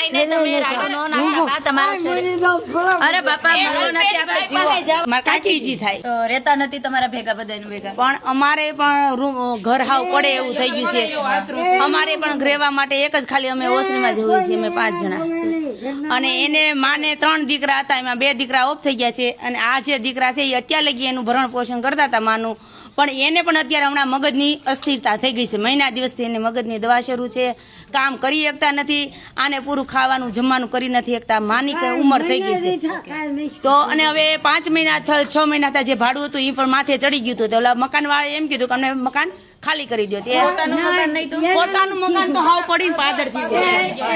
કાઈ નહીં તમે રાડો નો નાખતા બા તમારા શરીર અરે બાપા મરો નથી આપણે જીવો મારા કાકીજી થાય તો રહેતા નથી તમારા ભેગા બધાને ભેગા પણ અમારે પણ ઘર હાવ પડે એવું થઈ ગયું છે અમારે પણ રહેવા માટે એક જ ખાલી અમે ઓસરીમાં જ હોઈએ છીએ અમે 5 જણા અને એને માને 3 દીકરા હતા એમાં 2 દીકરા ઓફ થઈ ગયા છે અને આ જે દીકરા છે એ અત્યાર લગી એનું ભરણ પોષણ કરતા હતા માનું પણ એને પણ અત્યારે હમણાં મગજની અસ્થિરતા થઈ ગઈ છે મહિના દિવસથી એને મગજની દવા શરૂ છે કામ કરી શકતા નથી આને પૂરું ખાવાનું જમવાનું કરી નથી શકતા માની ઉંમર થઈ ગઈ છે તો અને હવે 5 મહિના 6 મહિના થયા જે ભાડું હતું એ પણ માથે ચડી ગયું હતું તો ઓલા મકાનવાળાએ એમ કીધું કે અમને મકાન ખાલી કરી દો પોતાનું મકાન તો હાવ પડીને પાદર થઈ ગયું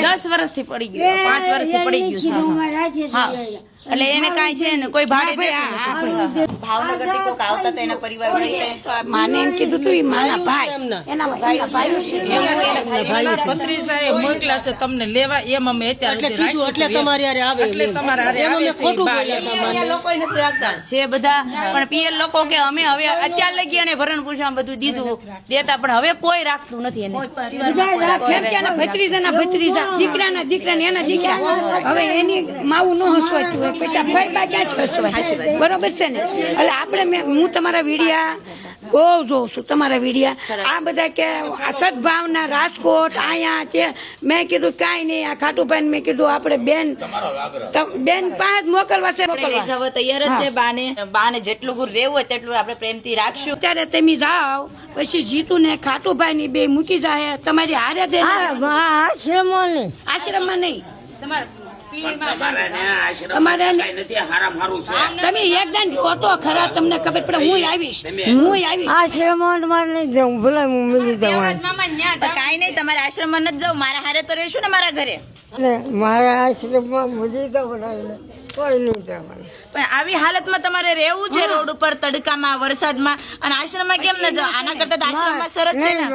10 વર્ષથી પડી ગયું 5 વર્ષથી પડી ગયું છે હા એટલે એને કાંઈ છે ને કોઈ ભાડે ભાવનગર થી કોક આવતા હતા એના પરિવાર માને એમ કીધું તું મારા ભાઈ એના ભાઈ છે ભત્રીજાએ મોકલા છે તમને લેવા એમ અમે અત્યારે કીધું એટલે તમારી હારે આવે એટલે તમારા હારે આવે છે ખોટું લોકો નથી રાખતા છે બધા પણ પિયર લોકો કે અમે હવે અત્યાર લગી અને ભરણ પોષણ બધું દીધું દેતા પણ હવે કોઈ રાખતું નથી એને કેમ કે એના ભત્રીજા દીકરાના એના દીકરા હવે એની માવું ન હસવાતું હોય પછી ભાઈ બા ક્યાં જ હસવાય બરોબર છે ને એટલે આપણે હું તમારા વિડિયા બહુ જોઉં છું તમારા વિડિયા આ બધા કે સદભાવના રાજકોટ અહીંયા છે મેં કીધું કાંઈ નહીં આ ખાટુભાઈ મેં કીધું આપણે બેન 5 મોકલવા છે મોકલવા તૈયાર જ છે બાને જેટલું ગુર રહેવું હોય તેટલું આપણે પ્રેમથી રાખશું અત્યારે તમે જાઓ પછી જીતુ ને ખાટુભાઈ ની બે મૂકી જાય તમારી હારે દે આશ્રમમાં નહીં તમે એકદમ જો તો ખરા તમને ખબર પડે હું આવીશ કાઈ નહીં તમારા આશ્રમમાં નથી જાવ મારા હારે તો રહેશું ને મારા ઘરે મારા આશ્રમમાં મુજી તો કોઈ નહીં જવાનું પણ આવી હાલતમાં તમારે રહેવું છે રોડ ઉપર તડકામાં વરસાદમાં અને આશ્રમમાં કેમ ન જાવ આના કરતા આશ્રમમાં સરસ છે ને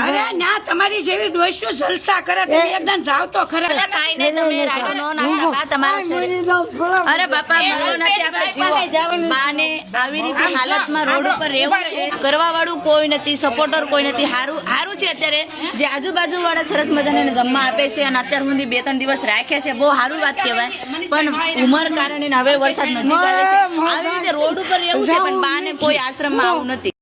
અરે ના તમારી જેવી ડોસ્યો જલસા કરે તમે એકદમ જાવ તો ખરા કાઈ નહીં તમે રાડો નો નાખતા બા તમારા શરીર અરે બાપા મરો નથી આપણે જીવો બાને આવી રીતે હાલતમાં રોડ ઉપર રહેવું છે કરવા વાળું કોઈ નથી સપોર્ટર કોઈ નથી હારું છે અત્યારે જે આજુબાજુ વાળા સરસ મજાને જમવા આપે છે અને અત્યાર સુધી 2-3 દિવસ રાખ્યા છે બહુ સારું વાત કહેવાય પણ ઉંમર કારણે હવે વરસાદ નજીક આવે છે આવી રીતે રોડ ઉપર રહેવું છે પણ બાને કોઈ આશ્રમમાં આવું નથી